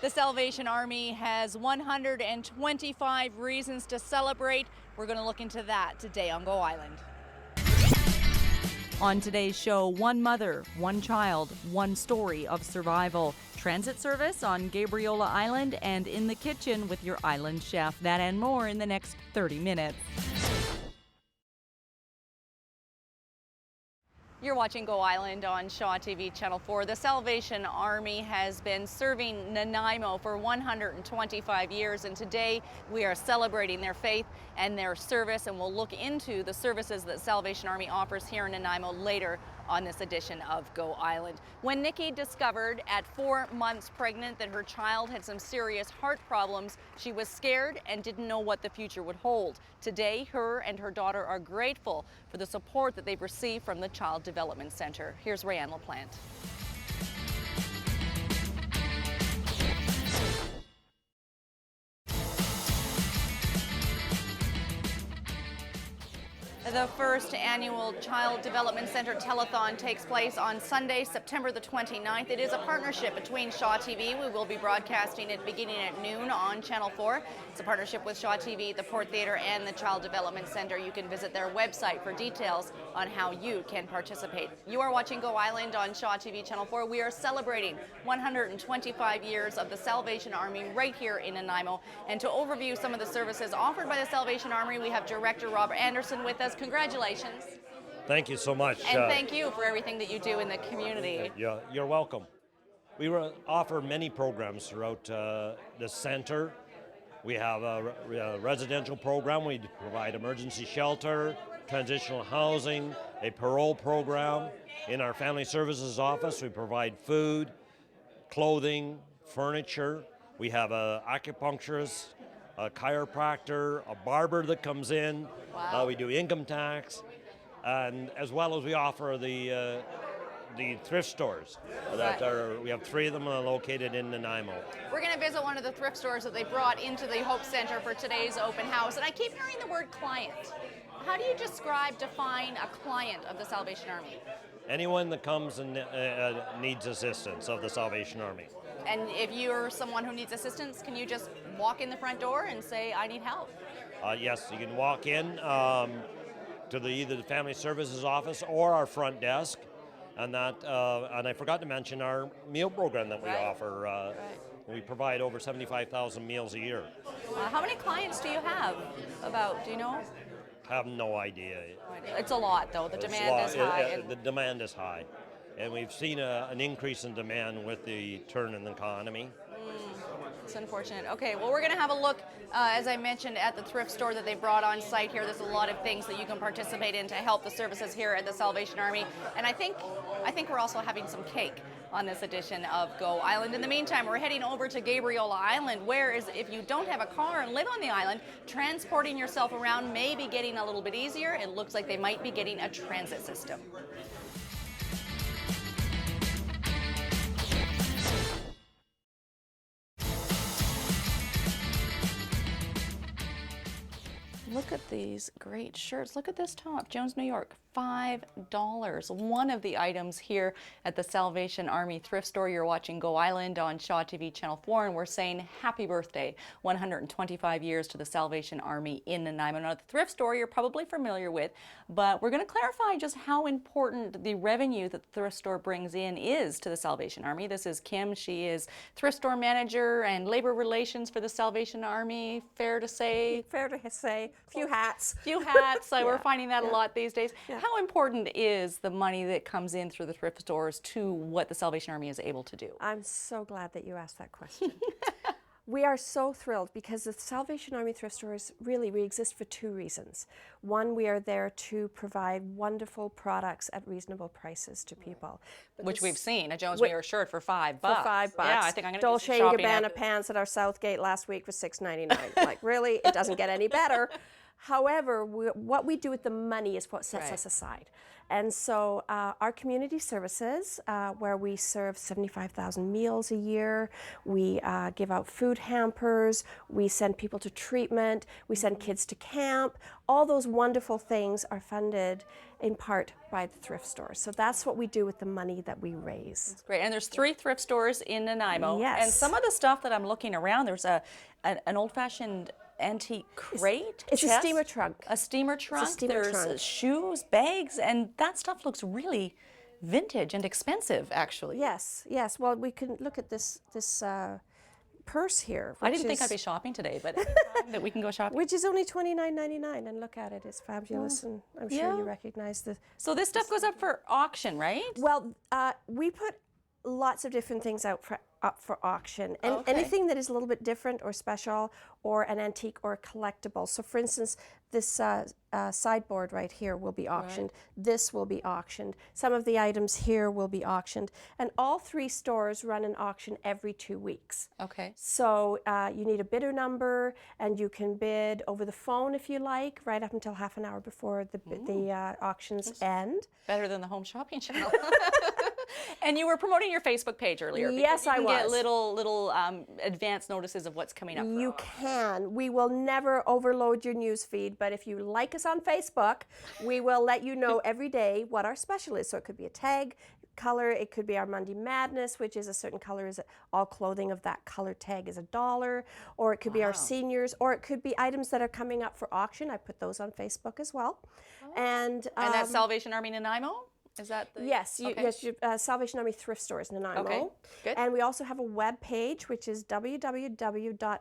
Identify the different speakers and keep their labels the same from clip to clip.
Speaker 1: The Salvation Army has 125 reasons to celebrate. We're going to look into that today on Go Island. On today's show, one mother, one child, one story of survival. Transit service on Gabriola Island and in the kitchen with your island chef. That and more in the next 30 minutes. You're watching Go Island on Shaw TV Channel 4. The Salvation Army has been serving Nanaimo for 125 years, and today we are celebrating their faith and their service, and we'll look into the services that Salvation Army offers here in Nanaimo later on this edition of Go Island. When Nikki discovered at 4 months pregnant that her child had some serious heart problems, she was scared and didn't know what the future would hold. Today, her and her daughter are grateful for the support that they've received from the Child Development Center. Here's Rayanne LaPlante. The first annual Child Development Center Telethon takes place on Sunday, September the 29th. It is a partnership between Shaw TV. We will be broadcasting it beginning at noon on Channel 4. It's a partnership with Shaw TV, the Port Theatre, and the Child Development Center. You can visit their website for details on how you can participate. You are watching Go Island on Shaw TV Channel 4. We are celebrating 125 years of the Salvation Army right here in Nanaimo. And to overview some of the services offered by the Salvation Army, we have Director Robert Anderson with us. Congratulations.
Speaker 2: Thank you so much.
Speaker 1: And thank you for everything that you do in the community.
Speaker 2: Yeah, you're welcome. We offer many programs throughout the center. We have a residential program. We provide emergency shelter, transitional housing, a parole program. In our family services office, we provide food, clothing, furniture. We have an acupuncturist, a chiropractor, a barber that comes in.
Speaker 1: Wow.
Speaker 2: We do income tax, and as well as we offer the thrift stores. We have 3 of them located in Nanaimo.
Speaker 1: We're going to visit one of the thrift stores that they brought into the Hope Center for today's open house, and I keep hearing the word client. How do you define a client of the Salvation Army?
Speaker 2: Anyone that comes and needs assistance of the Salvation Army.
Speaker 1: And if you're someone who needs assistance, can you just walk in the front door and say, I need help?
Speaker 2: Yes, you can walk in to either the Family Services office or our front desk. And I forgot to mention our meal program that we offer. We provide over 75,000 meals a year.
Speaker 1: How many clients do you have? Do you know?
Speaker 2: Have no idea.
Speaker 1: It's a lot, though. The demand is high.
Speaker 2: The demand is high. And we've seen an increase in demand with the turn in the economy.
Speaker 1: It's unfortunate. Okay, well, we're going to have a look, as I mentioned, at the thrift store that they brought on site here. There's a lot of things that you can participate in to help the services here at the Salvation Army. And I think we're also having some cake on this edition of Go Island. In the meantime, we're heading over to Gabriola Island, where if you don't have a car and live on the island, transporting yourself around may be getting a little bit easier. It looks like they might be getting a transit system. Look at these great shirts. Look at this top, Jones, New York, $5. One of the items here at the Salvation Army thrift store. You're watching Go Island on Shaw TV Channel 4, and we're saying happy birthday, 125 years to the Salvation Army in Nanaimo. Now, the thrift store you're probably familiar with, but we're going to clarify just how important the revenue that the thrift store brings in is to the Salvation Army. This is Kim. She is thrift store manager and labor relations for the Salvation Army. Fair to say?
Speaker 3: Fair to say. Few hats.
Speaker 1: Few hats. So we're finding that a
Speaker 3: Yeah.
Speaker 1: lot these days.
Speaker 3: Yeah.
Speaker 1: How important is the money that comes in through the thrift stores to what the Salvation Army is able to do?
Speaker 3: I'm so glad that you asked that question. We are so thrilled because the Salvation Army thrift stores, really, we exist for 2 reasons. One, we are there to provide wonderful products at reasonable prices to people.
Speaker 1: Which we've seen, a Jones Mayer shirt for $5.
Speaker 3: For $5.
Speaker 1: Yeah, I think I'm going to do
Speaker 3: Dolce
Speaker 1: some
Speaker 3: &
Speaker 1: shopping
Speaker 3: Gabbana
Speaker 1: after.
Speaker 3: pants at our Southgate last week was $6.99. Like, really? It doesn't get any better. However, what we do with the money is what sets us aside. And so our community services, where we serve 75,000 meals a year, we give out food hampers, we send people to treatment, we send kids to camp, all those wonderful things are funded in part by the thrift stores. So that's what we do with the money that we raise.
Speaker 1: That's great. And there's 3 thrift stores in Nanaimo.
Speaker 3: Yes.
Speaker 1: And some of the stuff that I'm looking around, there's an old-fashioned antique crate.
Speaker 3: It's a
Speaker 1: chest,
Speaker 3: steamer trunk.
Speaker 1: A steamer trunk.
Speaker 3: steamer
Speaker 1: There's
Speaker 3: trunk.
Speaker 1: shoes, bags, and that stuff looks really vintage and expensive, actually.
Speaker 3: Yes, yes. Well, we can look at this purse here.
Speaker 1: I didn't think I'd be shopping today, but anytime that we can go shopping.
Speaker 3: Which is only $29.99, and look at it, it's fabulous, and I'm sure you recognize the.
Speaker 1: So this stuff goes up for auction, right?
Speaker 3: Well, we put lots of different things up for auction, and
Speaker 1: Okay.
Speaker 3: anything that is a little bit different or special, or an antique or a collectible. So, for instance, this sideboard right here will be auctioned. This will be auctioned. Some of the items here will be auctioned, and all 3 stores run an auction every 2 weeks.
Speaker 1: Okay.
Speaker 3: So you need a bidder number, and you can bid over the phone if you like, right up until half an hour before the auctions end.
Speaker 1: Better than the home shopping channel. And you were promoting your Facebook page earlier.
Speaker 3: Yes,
Speaker 1: because you can
Speaker 3: I
Speaker 1: get
Speaker 3: was.
Speaker 1: little advance notices of what's coming up.
Speaker 3: You can. We will never overload your news feed, but if you like us on Facebook, we will let you know every day what our special is. So it could be a tag color, it could be our Monday Madness, which is a certain color, is all clothing of that color tag is $1, or it could be our seniors, or it could be items that are coming up for auction. I put those on Facebook as well. And
Speaker 1: that's Salvation Army Nanaimo? Is that the...
Speaker 3: Yes,
Speaker 1: Okay.
Speaker 3: yes, Salvation Army Thrift Stores, Nanaimo.
Speaker 1: Okay, good.
Speaker 3: And we also have a web page, which is www.sa,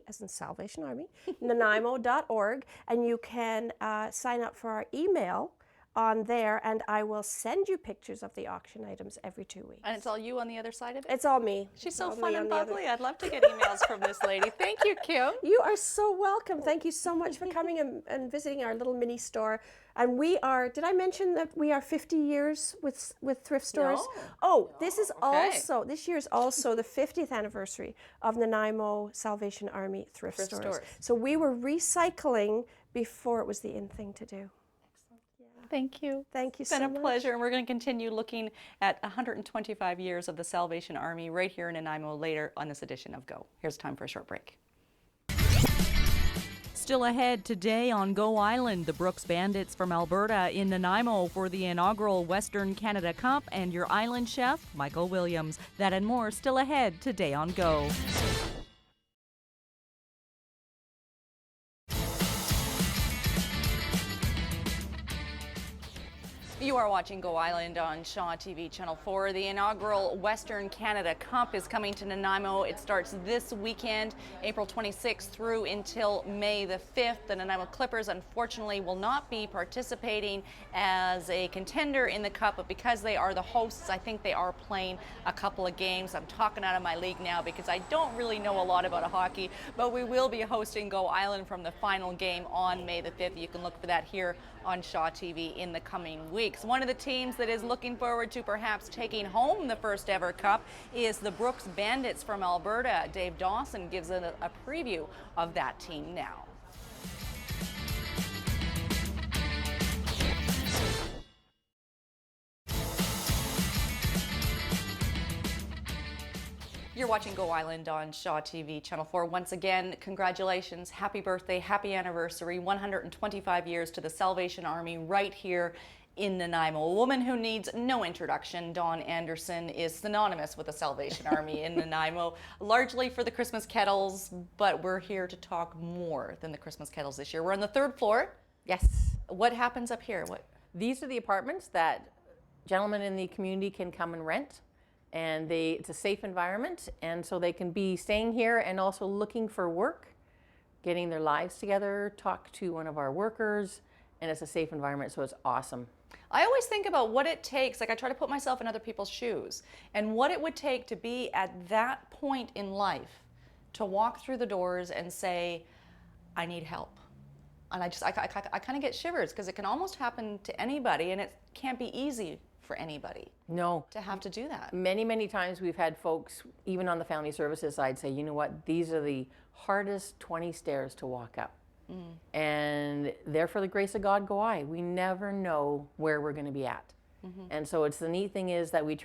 Speaker 3: as in Salvation Army, nanaimo.org, and you can sign up for our email on there, and I will send you pictures of the auction items every 2 weeks.
Speaker 1: And it's all you on the other side of it?
Speaker 3: It's all me.
Speaker 1: She's so
Speaker 3: All me
Speaker 1: fun
Speaker 3: on
Speaker 1: and
Speaker 3: the other-
Speaker 1: bubbly. I'd love to get emails from this lady. Thank you, Kim.
Speaker 3: You are so welcome. Thank you so much for coming and visiting our little mini store. And we are, did I mention that we are 50 years with thrift stores?
Speaker 1: No.
Speaker 3: Oh, this is
Speaker 1: Okay.
Speaker 3: also, this year is also the 50th anniversary of Nanaimo Salvation Army thrift stores. So we were recycling before it was the in thing to do.
Speaker 1: Thank you.
Speaker 3: Thank you
Speaker 1: It's
Speaker 3: so
Speaker 1: been
Speaker 3: much.
Speaker 1: a pleasure, and we're going to continue looking at 125 years of the Salvation Army right here in Nanaimo later on this edition of Go. Here's time for a short break. Still ahead today on Go Island, the Brooks Bandits from Alberta in Nanaimo for the inaugural Western Canada Cup, and your island chef, Michael Williams. That and more still ahead today on Go. You are watching Go Island on Shaw TV Channel 4. The inaugural Western Canada Cup is coming to Nanaimo. It starts this weekend, April 26th through until May the 5th. The Nanaimo Clippers, unfortunately, will not be participating as a contender in the Cup, but because they are the hosts, I think they are playing a couple of games. I'm talking out of my league now because I don't really know a lot about hockey, but we will be hosting Go Island from the final game on May the 5th. You can look for that here on Shaw TV in the coming weeks. One of the teams that is looking forward to perhaps taking home the first ever cup is the Brooks Bandits from Alberta. Dave Dawson gives a preview of that team now. You're watching Go Island on Shaw TV Channel 4. Once again, congratulations, happy birthday, happy anniversary, 125 years to the Salvation Army right here in Nanaimo. A woman who needs no introduction, Dawn Anderson, is synonymous with the Salvation Army in Nanaimo, largely for the Christmas kettles, but we're here to talk more than the Christmas kettles this year. We're on the 3rd floor.
Speaker 4: Yes.
Speaker 1: What happens up here?
Speaker 4: These are the apartments that gentlemen in the community can come and rent. And it's a safe environment, and so they can be staying here and also looking for work, getting their lives together, talk to one of our workers, and it's a safe environment, so it's awesome.
Speaker 1: I always think about what it takes, like I try to put myself in other people's shoes, and what it would take to be at that point in life to walk through the doors and say, I need help. And I kind of get shivers because it can almost happen to anybody, and it can't be easy for anybody.
Speaker 4: No.
Speaker 1: To have to do that.
Speaker 4: Many, many times we've had folks, even on the family services side, say, you know what, these are the hardest 20 stairs to walk up. And there for the grace of God go I. We never know where we're going to be at. And so it's the neat thing is that we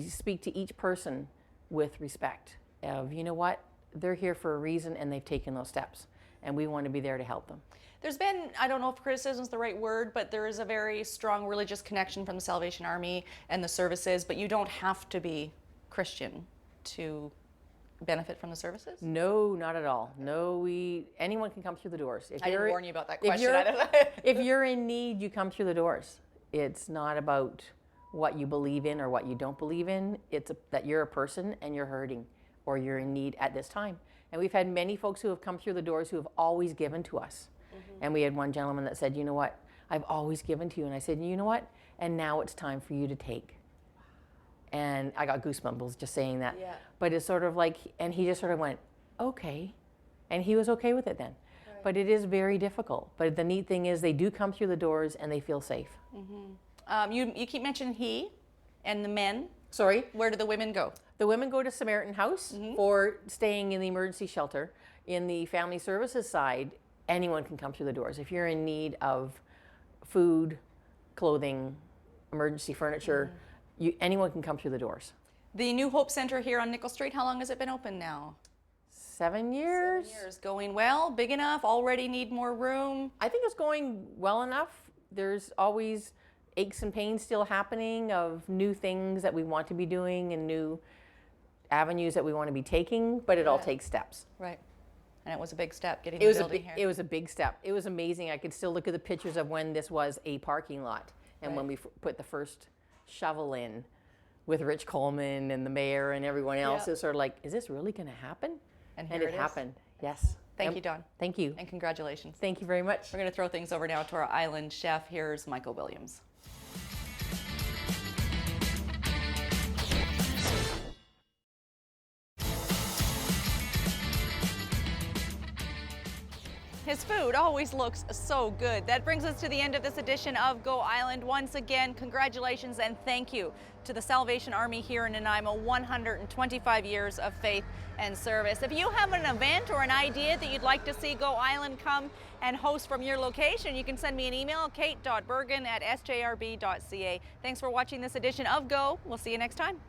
Speaker 4: speak to each person with respect of, you know what, they're here for a reason and they've taken those steps. And we want to be there to help them.
Speaker 1: There's been, I don't know if criticism is the right word, but there is a very strong religious connection from the Salvation Army and the services, but you don't have to be Christian to benefit from the services?
Speaker 4: No, not at all. No, anyone can come through the doors.
Speaker 1: I didn't warn you about that
Speaker 4: if
Speaker 1: question.
Speaker 4: if you're in need, you come through the doors. It's not about what you believe in or what you don't believe in. It's that you're a person and you're hurting or you're in need at this time. And we've had many folks who have come through the doors who have always given to us. And we had one gentleman that said, you know what, I've always given to you. And I said, you know what, and now it's time for you to take. And I got goosebumps just saying that.
Speaker 1: Yeah.
Speaker 4: But it's sort of like, and he just sort of went, okay. And he was okay with it then. Right. But it is very difficult. But the neat thing is they do come through the doors and they feel safe.
Speaker 1: You keep mentioning he and the men.
Speaker 4: Sorry?
Speaker 1: Where do the women go?
Speaker 4: The women go to Samaritan House for staying in the emergency shelter. In the family services side, anyone can come through the doors. If you're in need of food, clothing, emergency furniture, anyone can come through the doors.
Speaker 1: The New Hope Center here on Nickel Street, how long has it been open now?
Speaker 4: 7 years.
Speaker 1: 7 years. Going well? Big enough? Already need more room?
Speaker 4: I think it's going well enough. There's always aches and pains still happening of new things that we want to be doing and new avenues that we want to be taking, but it all takes steps.
Speaker 1: Right. And it was a big step getting the building here.
Speaker 4: It was a big step. It was amazing. I could still look at the pictures of when this was a parking lot and when we put the first shovel in with Rich Coleman and the mayor and everyone else. It was sort of like, is this really going to happen?
Speaker 1: And
Speaker 4: it happened. Yes.
Speaker 1: Thank you, Dawn.
Speaker 4: Thank you.
Speaker 1: And congratulations.
Speaker 4: Thank you very much.
Speaker 1: We're going to throw things over now to our island chef. Here's Michael Williams. His food always looks so good. That brings us to the end of this edition of Go Island. Once again, congratulations and thank you to the Salvation Army here in Nanaimo. 125 years of faith and service. If you have an event or an idea that you'd like to see Go Island come and host from your location, you can send me an email, kate.bergen@sjrb.ca. Thanks for watching this edition of Go. We'll see you next time.